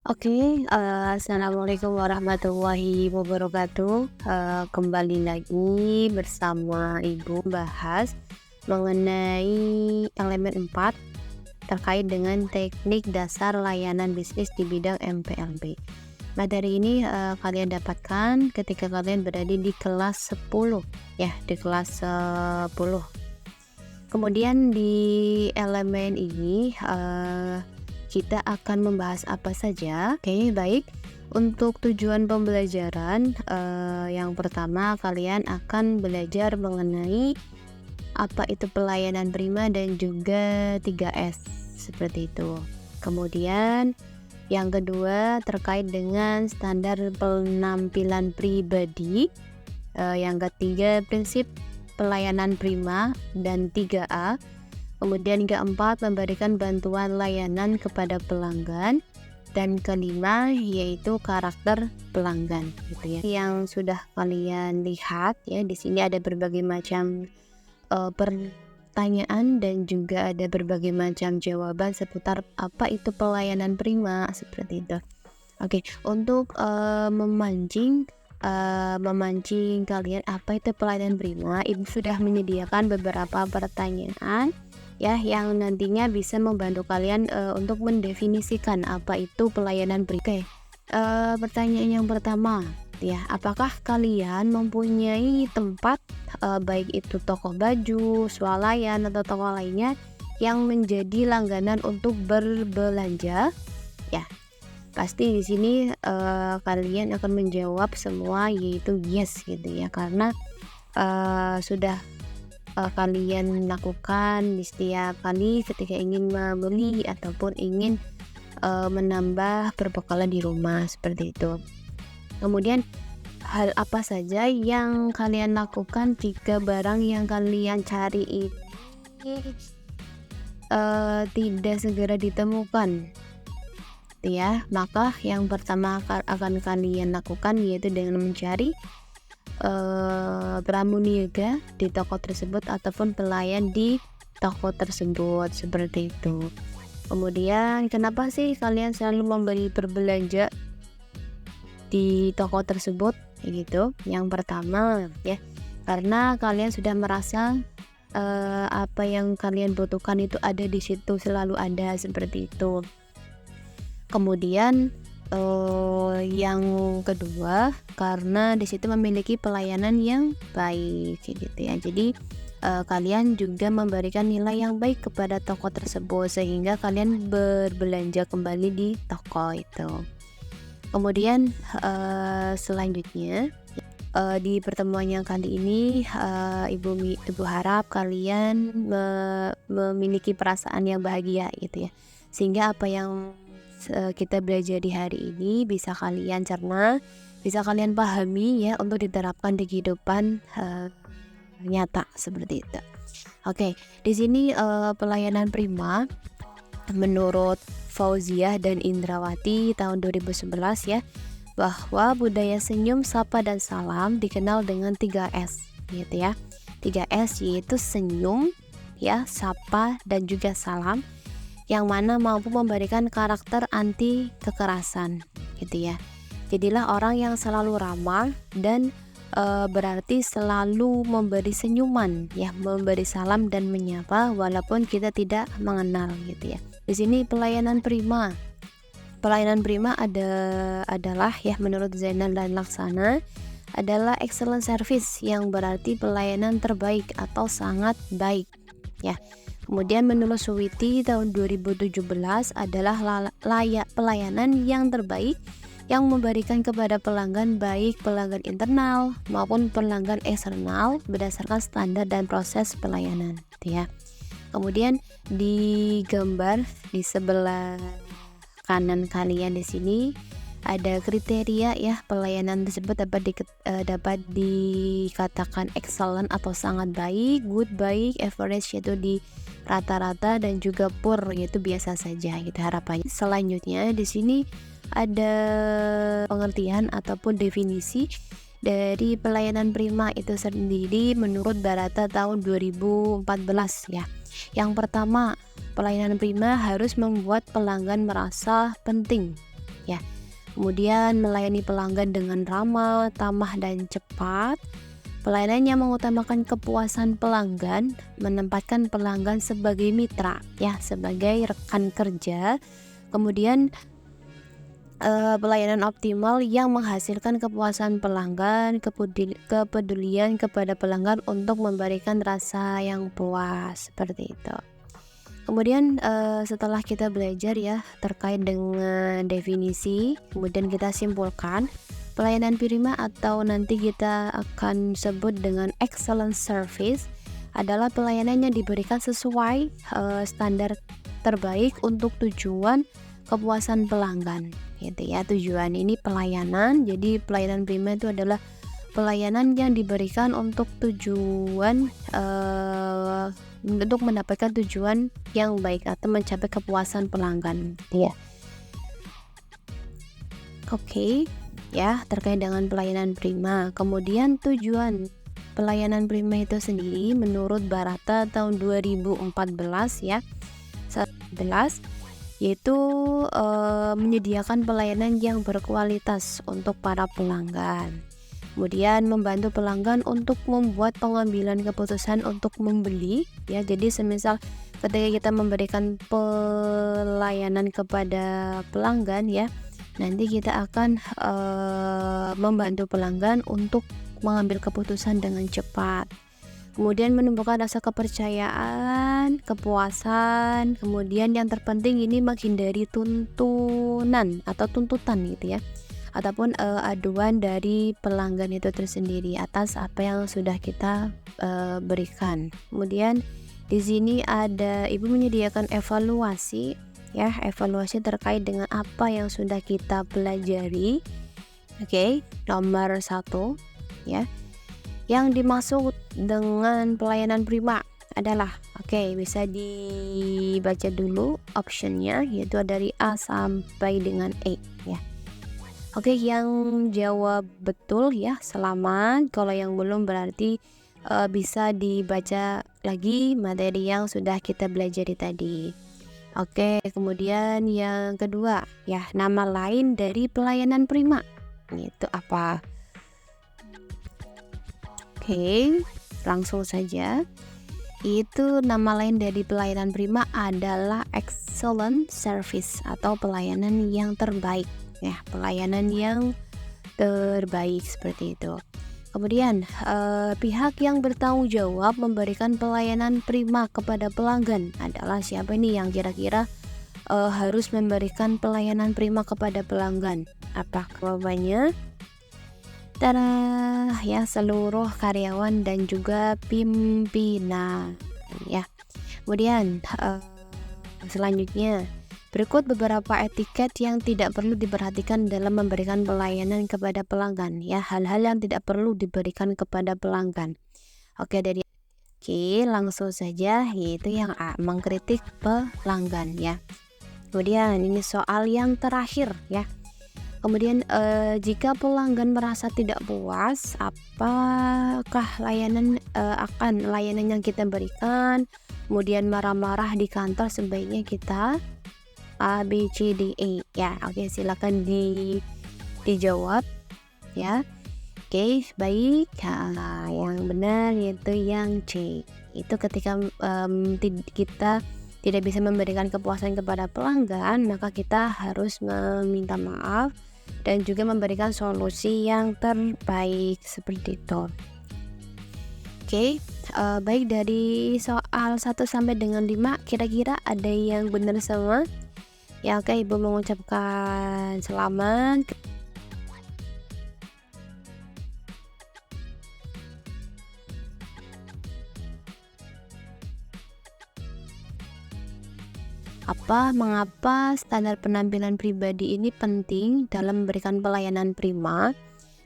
Assalamualaikum warahmatullahi wabarakatuh. Kembali lagi bersama Ibu bahas mengenai elemen 4 terkait dengan teknik dasar layanan bisnis di bidang MPLB. Materi ini kalian dapatkan ketika kalian berada di kelas 10 ya, di kelas 10. Kemudian di elemen ini kita akan membahas apa saja. Oke, baik. Untuk tujuan pembelajaran, yang pertama kalian akan belajar mengenai apa itu pelayanan prima dan juga 3S seperti itu. Kemudian yang kedua terkait dengan standar penampilan pribadi. Yang ketiga prinsip pelayanan prima dan 3A. Kemudian keempat, memberikan bantuan layanan kepada pelanggan. Dan kelima, yaitu karakter pelanggan gitu ya. Yang sudah kalian lihat ya, di sini ada berbagai macam pertanyaan dan juga ada berbagai macam jawaban seputar apa itu pelayanan prima seperti itu. Oke, untuk memancing kalian apa itu pelayanan prima, Ibu sudah menyediakan beberapa pertanyaan ya yang nantinya bisa membantu kalian untuk mendefinisikan apa itu pelayanan prima. Oke, pertanyaan yang pertama ya, apakah kalian mempunyai tempat baik itu toko baju, swalayan atau toko lainnya yang menjadi langganan untuk berbelanja? Ya, pasti di sini kalian akan menjawab semua yaitu yes gitu ya, karena sudah kalian lakukan di setiap kali ketika ingin membeli ataupun ingin menambah perbekalan di rumah seperti itu. Kemudian hal apa saja yang kalian lakukan jika barang yang kalian cari ini tidak segera ditemukan ya? Maka yang pertama akan kalian lakukan yaitu dengan mencari pramuniaga di toko tersebut ataupun pelayan di toko tersebut seperti itu. Kemudian kenapa sih kalian selalu membeli berbelanja di toko tersebut gitu? Yang pertama ya, karena kalian sudah merasa apa yang kalian butuhkan itu ada di situ, selalu ada seperti itu. Kemudian yang kedua, karena di situ memiliki pelayanan yang baik gitu ya. Jadi kalian juga memberikan nilai yang baik kepada toko tersebut sehingga kalian berbelanja kembali di toko itu. Kemudian selanjutnya di pertemuan yang kali ini ibu harap kalian memiliki perasaan yang bahagia gitu ya, sehingga apa yang kita belajar di hari ini bisa kalian cerna, bisa kalian pahami ya untuk diterapkan di kehidupan nyata seperti itu. Oke, di sini pelayanan prima menurut Fauziah dan Indrawati tahun 2011 ya, bahwa budaya senyum, sapa dan salam dikenal dengan 3S gitu ya. 3S yaitu senyum ya, sapa dan juga salam, yang mana mampu memberikan karakter anti kekerasan gitu ya. Jadilah orang yang selalu ramah dan berarti selalu memberi senyuman ya, memberi salam dan menyapa walaupun kita tidak mengenal gitu ya. Di sini pelayanan prima adalah ya, menurut Zainal dan Laksana adalah excellent service, yang berarti pelayanan terbaik atau sangat baik ya. Kemudian menurut Suwiti tahun 2017 adalah layak pelayanan yang terbaik yang memberikan kepada pelanggan, baik pelanggan internal maupun pelanggan eksternal, berdasarkan standar dan proses pelayanan gitu ya. Kemudian di gambar di sebelah kanan kalian di sini ada kriteria ya, pelayanan tersebut dapat dikatakan excellent atau sangat baik, good, baik, average yaitu di rata-rata, dan juga poor yaitu biasa saja gitu harapannya. Selanjutnya di sini ada pengertian ataupun definisi dari pelayanan prima itu sendiri menurut Barata tahun 2014 ya. Yang pertama, pelayanan prima harus membuat pelanggan merasa penting ya. Kemudian melayani pelanggan dengan ramah, tamah, dan cepat. Pelayanan yang mengutamakan kepuasan pelanggan, menempatkan pelanggan sebagai mitra, ya, sebagai rekan kerja. Kemudian pelayanan optimal yang menghasilkan kepuasan pelanggan, kepedulian kepada pelanggan untuk memberikan rasa yang puas, seperti itu. Kemudian setelah kita belajar ya terkait dengan definisi, kemudian kita simpulkan pelayanan prima atau nanti kita akan sebut dengan excellent service adalah pelayanan yang diberikan sesuai standar terbaik untuk tujuan kepuasan pelanggan, gitu ya. Tujuan ini pelayanan, jadi pelayanan prima itu adalah pelayanan yang diberikan untuk tujuan untuk mendapatkan tujuan yang baik atau mencapai kepuasan pelanggan, ya. Oke, ya, terkait dengan pelayanan prima. Kemudian tujuan pelayanan prima itu sendiri menurut Barata tahun 2014 ya, 11, yaitu menyediakan pelayanan yang berkualitas untuk para pelanggan. Kemudian membantu pelanggan untuk membuat pengambilan keputusan untuk membeli, ya. Jadi semisal ketika kita memberikan pelayanan kepada pelanggan, ya, nanti kita akan membantu pelanggan untuk mengambil keputusan dengan cepat. Kemudian menumbuhkan rasa kepercayaan, kepuasan. Kemudian yang terpenting ini menghindari tuntunan atau tuntutan, gitu ya, ataupun aduan dari pelanggan itu tersendiri atas apa yang sudah kita berikan. Kemudian di sini ada Ibu menyediakan evaluasi, ya, evaluasi terkait dengan apa yang sudah kita pelajari. Oke, nomor 1, ya. Yang dimaksud dengan pelayanan prima adalah, bisa dibaca dulu optionnya, yaitu dari A sampai dengan E, ya. Yang jawab betul ya selamat, kalau yang belum berarti bisa dibaca lagi materi yang sudah kita pelajari tadi. Kemudian yang kedua, ya, nama lain dari pelayanan prima itu apa? Langsung saja. Itu nama lain dari pelayanan prima adalah excellent service atau pelayanan yang terbaik, ya, pelayanan yang terbaik, seperti itu. Kemudian pihak yang bertanggung jawab memberikan pelayanan prima kepada pelanggan adalah siapa nih yang kira-kira harus memberikan pelayanan prima kepada pelanggan? Apa jawabannya? Ya, seluruh karyawan dan juga pimpinan, ya. Kemudian selanjutnya, berikut beberapa etiket yang tidak perlu diperhatikan dalam memberikan pelayanan kepada pelanggan, ya, hal-hal yang tidak perlu diberikan kepada pelanggan. Langsung saja, yaitu yang A, mengkritik pelanggan, ya. Kemudian ini soal yang terakhir, ya. Kemudian jika pelanggan merasa tidak puas, apakah layanan yang kita berikan, kemudian marah-marah di kantor, sebaiknya kita A, B, C, D, E, ya. Silakan dijawab, ya. Baik. Yang benar yaitu yang C. Itu ketika kita tidak bisa memberikan kepuasan kepada pelanggan, maka kita harus meminta maaf dan juga memberikan solusi yang terbaik, seperti itu. Baik, dari soal 1 sampai dengan 5 kira-kira ada yang benar semua? Ya, Ibu mengucapkan selamat. Mengapa standar penampilan pribadi ini penting dalam memberikan pelayanan prima?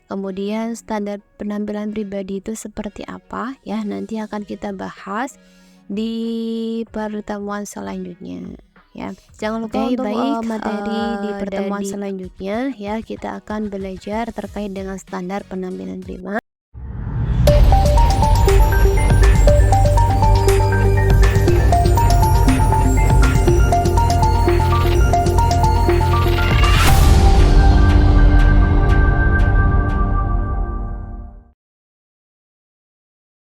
Kemudian standar penampilan pribadi itu seperti apa, ya, nanti akan kita bahas di pertemuan selanjutnya, ya. Jangan lupa untuk materi di pertemuan selanjutnya, ya, kita akan belajar terkait dengan standar penampilan prima.